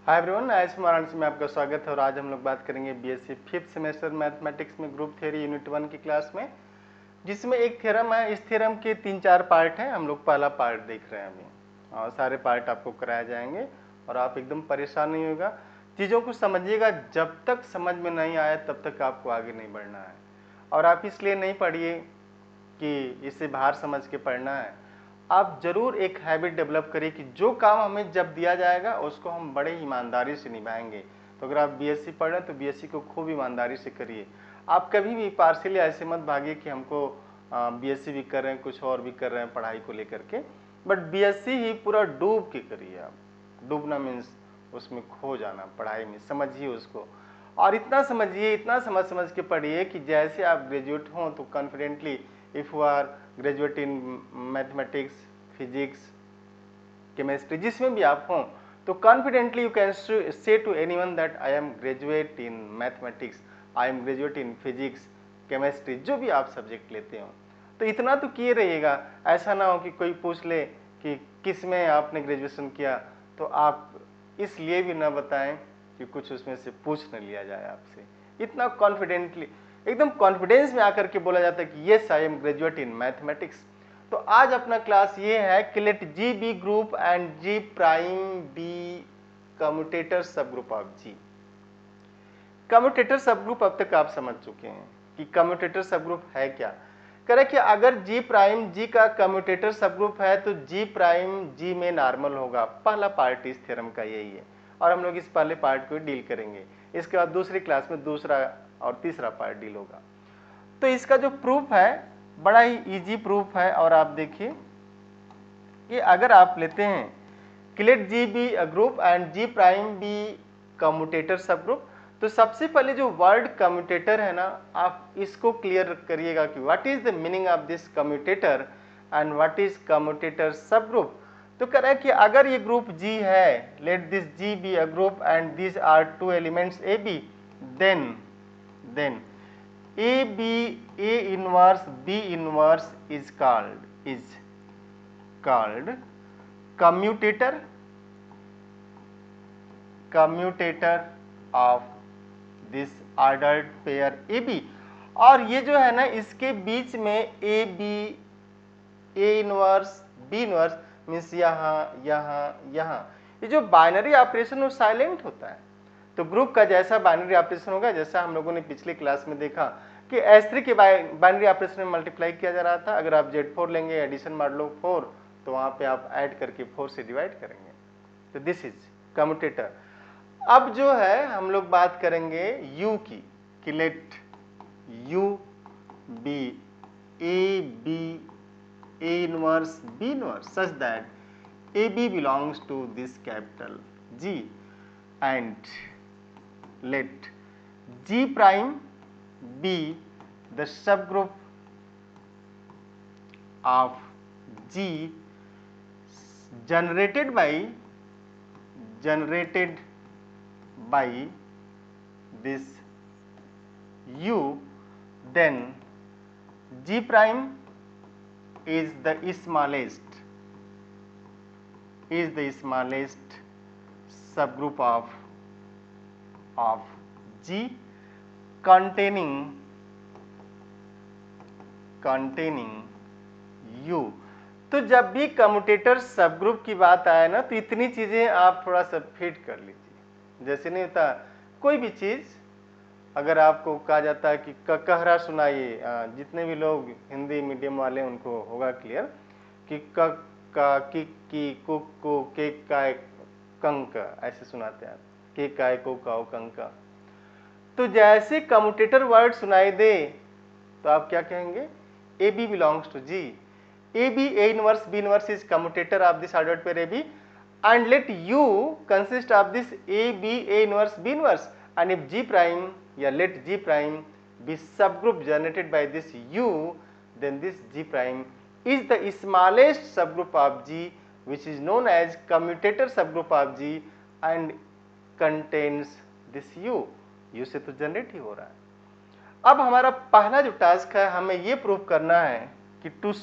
Hi everyone, आज वाराणसी में आपका स्वागत है और आज हम लोग बात करेंगे बीएससी फिफ्थ सेमेस्टर मैथमेटिक्स में ग्रुप थ्योरी यूनिट 1 की क्लास में, जिसमें एक थ्योरम है। इस थ्योरम के 3-4 पार्ट हैं। हम लोग पहला पार्ट देख रहे हैं अभी और सारे पार्ट आपको कराए जाएंगे और आप एकदम परेशान नहीं होगा। चीज़ों को समझिएगा, जब तक समझ में नहीं आया तब तक आपको आगे नहीं बढ़ना है। और आप इसलिए नहीं पढ़िए कि इसे बाहर समझ के पढ़ना है। आप जरूर एक हैबिट डेवलप करिए कि जो काम हमें जब दिया जाएगा उसको हम बड़े ईमानदारी से निभाएंगे। तो अगर आप बीएससी पढ़ रहे हैं तो बीएससी को खूब ईमानदारी से करिए। आप कभी भी पार्शियली ऐसे मत भागिए कि हमको बीएससी भी कर रहे हैं, कुछ और भी कर रहे हैं पढ़ाई को लेकर के, बट बीएससी ही पूरा डूब के करिए। आप डूबना मीन्स उसमें खो जाना, पढ़ाई में समझिए उसको। और इतना समझिए, इतना समझ के पढ़िए कि जैसे आप ग्रेजुएट हों तो confidently, if you are graduate in mathematics, physics, chemistry, जिसमें भी आप हों, तो confidently you can say to anyone that I am graduate in mathematics, I am graduate in physics, chemistry, जो भी आप सब्जेक्ट लेते हो। तो इतना तो किए रहिएगा। ऐसा ना हो कि कोई पूछ ले कि किस में आपने ग्रेजुएशन किया, तो आप इसलिए भी ना बताएं कि कुछ उसमें से पूछ न लिया जाए आपसे। इतना कॉन्फिडेंटली, एकदम कॉन्फिडेंस में आकर के बोला जाता है कि yes I am graduate in mathematics. तो आज अपना क्लास ये है कि let G be group and G prime be commutator subgroup of G. Commutator subgroup अब तक आप समझ चुके हैं कि कम्यूटेटर सब ग्रुप है क्या। करें कि अगर जी प्राइम जी का कम्यूटेटर सब ग्रुप है तो जी प्राइम जी में नॉर्मल होगा। पहला पार्ट इस थ्योरम का यही है और हम लोग इस पहले पार्ट को डील करेंगे। इसके बाद दूसरी क्लास में दूसरा और तीसरा पार्ट डील होगा। तो इसका जो प्रूफ है बड़ा ही इजी प्रूफ है। और आप देखिए कि अगर आप लेते हैं कि let G be a group and G prime be commutator subgroup, तो सबसे पहले जो वर्ड कम्यूटेटर है ना, आप इसको क्लियर करिएगा कि what is the meaning of this commutator and what is commutator subgroup. तो कह रहा है कि अगर ये ग्रुप जी है, let this G be a group and this are two elements A B, then A inverse B inverse is called commutator of this ordered pair AB। और ये जो है ना, इसके बीच में A inverse B inverse means यहाँ यहाँ यहाँ, ये जो बाइनरी ऑपरेशन वो साइलेंट होता है। तो ग्रुप का जैसा बाइनरी ऑपरेशन होगा, जैसा हम लोगों ने पिछले क्लास में देखा कि S3 के बाइनरी ऑपरेशन में मल्टीप्लाई किया जा रहा था। अगर आप Z4 लेंगे, एडिशन मॉडलो 4, तो वहां पे आप ऐड करके 4 से डिवाइड करेंगे। तो दिस इज कम्यूटेटर। अब जो है हम लोग बात करेंगे U की, कि let U be A B A inverse B inverse such that AB belongs to this capital G, and let G prime be the subgroup of G generated by this U, then G prime is the smallest subgroup of G containing U। तो जब भी commutator subgroup की बात आए ना, तो इतनी चीजें आप थोड़ा सा फिट कर लीजिए। जैसे नहीं होता कोई भी चीज, अगर आपको कहा जाता है कि कहरा सुनाइए, जितने भी लोग हिंदी मीडियम वाले उनको होगा क्लियर कि क का की कुक को के काय कंक, ऐसे सुनाते हैं के काय को काओ कंक। तो जैसे कम्यूटेटर वर्ड सुनाई दे तो आप क्या कहेंगे, A B belongs to G. A B A inverse B inverse is commutator of this ordered pair A B, and let U consist of this A B A inverse B inverse, and if G prime, let G prime be subgroup generated by this U, then this G prime is the smallest subgroup of G, which is known as commutator subgroup of G and contains this U। U से तो generate ही हो रहा है। अब हमारा पहला जो task है, हमें ये प्रूव करना है कि to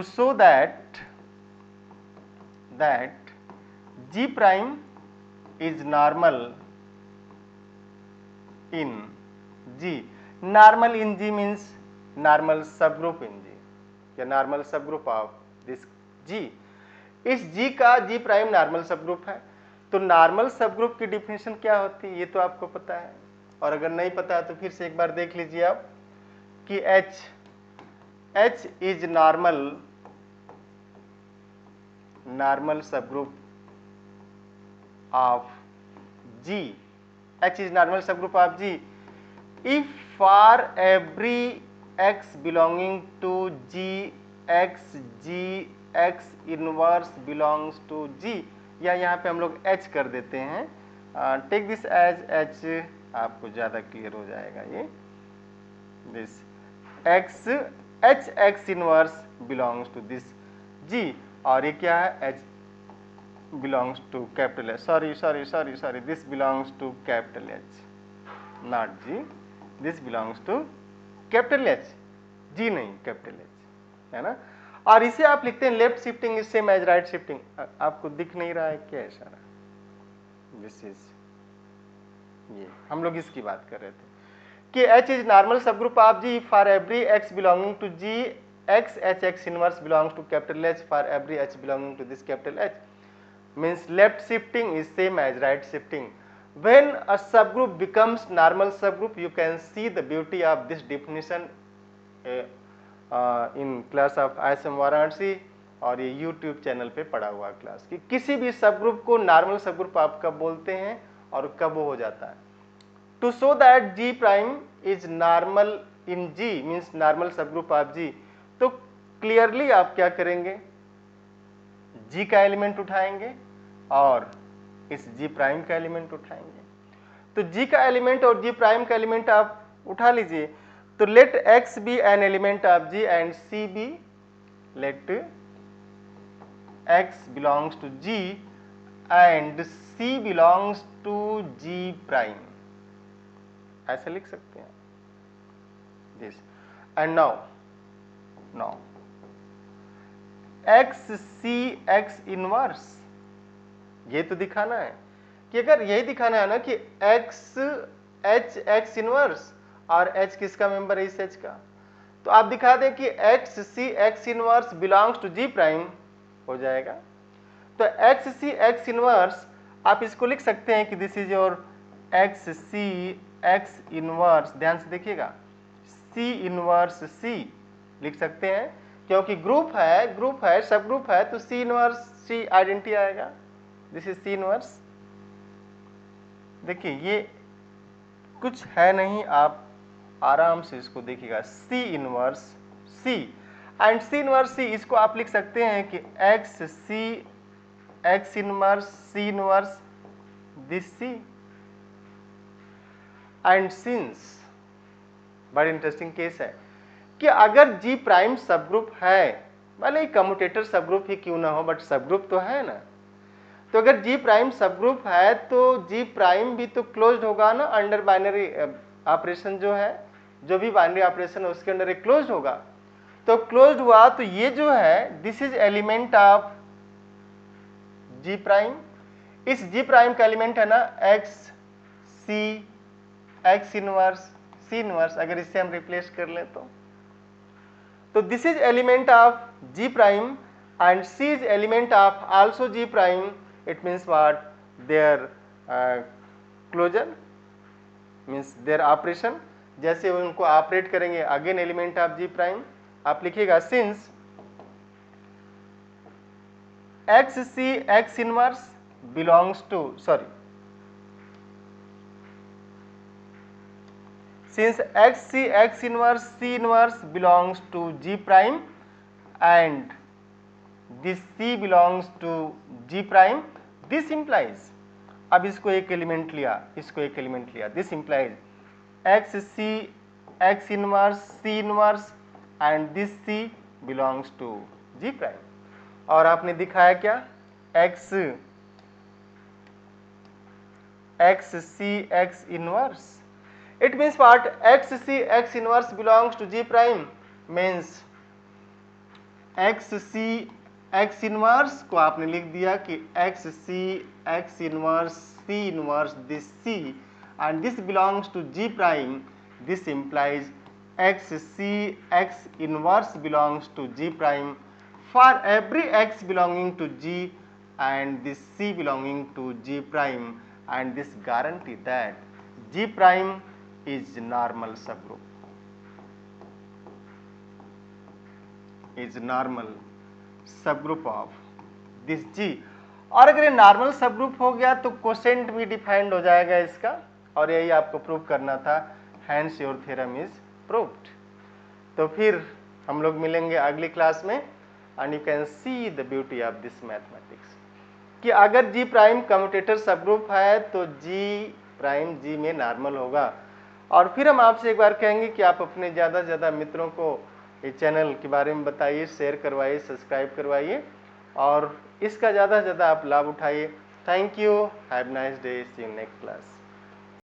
show that that G prime is normal in G. Normal in G means normal subgroup in G, या normal subgroup of this G. इस G का G प्राइम नॉर्मल सबग्रुप है, तो नॉर्मल सबग्रुप की definition क्या होती है ये तो आपको पता है, और अगर नहीं पता है तो फिर से एक बार देख लीजिए आप कि H is normal subgroup of G. H is normal subgroup of G if for every x belonging to G x inverse belongs to G, या यहाँ पे हम लोग H कर देते हैं, टेक दिस एज H, आपको ज़्यादा क्लियर हो जाएगा ये, this H inverse belongs to this G, और ये क्या है H belongs to capital H, sorry, this belongs to capital H, not G, this belongs to capital H, G नहीं capital H, है ना। और इसे आप लिखते हैं left shifting is same as right shifting, आपको दिख नहीं रहा है क्या इशारा, दिस इज, ये हम लोग इसकी बात कर रहे थे कि H is normal subgroup of G for every x belonging to G x inverse belongs to capital H for every h belonging to this capital H, means left shifting is same as right shifting. When a subgroup becomes normal subgroup, you can see the beauty of this definition in class of ISM Varanasi, और ये YouTube channel पे पढ़ा हुआ class कि किसी भी subgroup को normal subgroup आप कब बोलते हैं और कब वो हो जाता है। To show that G prime is normal in G means normal subgroup of G, तो क्लियरली आप क्या करेंगे, G का एलिमेंट उठाएंगे और इस G प्राइम का एलिमेंट उठाएंगे, तो G का एलिमेंट और G प्राइम का एलिमेंट आप उठा लीजिए, तो let X be an element of G and C be, let X belongs to G and C belongs to G prime, ऐसे लिख सकते हैं this, and now x inverse, ये तो दिखाना है कि अगर यही दिखाना है ना कि x इनवर्स और h किसका मेंबर है इस h का, तो आप दिखा दें कि x inverse belongs to G prime हो जाएगा, तो x इनवर्स आप इसको लिख सकते हैं कि this is your x inverse, ध्यान से देखिएगा C इनवर्स C लिख सकते हैं, क्योंकि ग्रुप है सब ग्रुप है, तो C इनवर्स C आइडेंटिटी आएगा, दिस इज C इनवर्स। देखिए ये कुछ है नहीं, आप आराम से इसको देखिएगा, C inverse C and C inverse C, इसको आप लिख सकते हैं कि x inverse C inverse this C, and since, बड़ा इंटरेस्टिंग केस है कि अगर G प्राइम सबग्रुप है, भले ही कम्यूटेटर सबग्रुप ही क्यों ना हो बट सबग्रुप तो है ना, तो अगर G प्राइम सबग्रुप है तो G प्राइम भी तो क्लोज्ड होगा ना, अंडर बाइनरी ऑपरेशन जो है, जो भी बाइनरी ऑपरेशन है उसके अंडर एक क्लोज्ड होगा, तो क्लोज्ड हुआ तो ये जो है this is element of G prime, इस G प्राइम का एलिमेंट है ना x इनवर्स C इनवर्स, अगर इससे हम रिप्लेस कर ले तो this is element of G prime and C is element of also G prime, it means what, their closure means their operation, जैसे उनको ऑपरेट करेंगे again element of G prime, आप लिखिएगा since x inverse belongs to, sorry, since x inverse C inverse belongs to G prime and this C belongs to G prime, this implies, अब इसको एक element लिया, इसको एक element लिया, this implies x inverse C inverse and this C belongs to G prime, और आपने दिखाया क्या, x inverse, it means what, x inverse belongs to G prime means x x inverse को आपने लिख दिया कि x inverse C inverse this C and this belongs to G prime, this implies x inverse belongs to G prime for every x belonging to G and this C belonging to G prime, and this guarantee that G prime is normal subgroup, of this G। और अगर ये normal subgroup हो गया तो quotient भी defined हो जाएगा इसका, और यही आपको प्रूव करना था, hence your theorem is proved. तो फिर हम लोग मिलेंगे अगली क्लास में, and you can see the beauty of this mathematics कि अगर जी प्राइम कम्यूटेटर सबग्रुप है तो जी प्राइम जी में नॉर्मल होगा। और फिर हम आपसे एक बार कहेंगे कि आप अपने ज़्यादा से ज़्यादा मित्रों को ये चैनल के बारे में बताइए, शेयर करवाइए, सब्सक्राइब करवाइए और इसका ज़्यादा से ज़्यादा आप लाभ उठाइए। Thank you, have nice day, see you next class.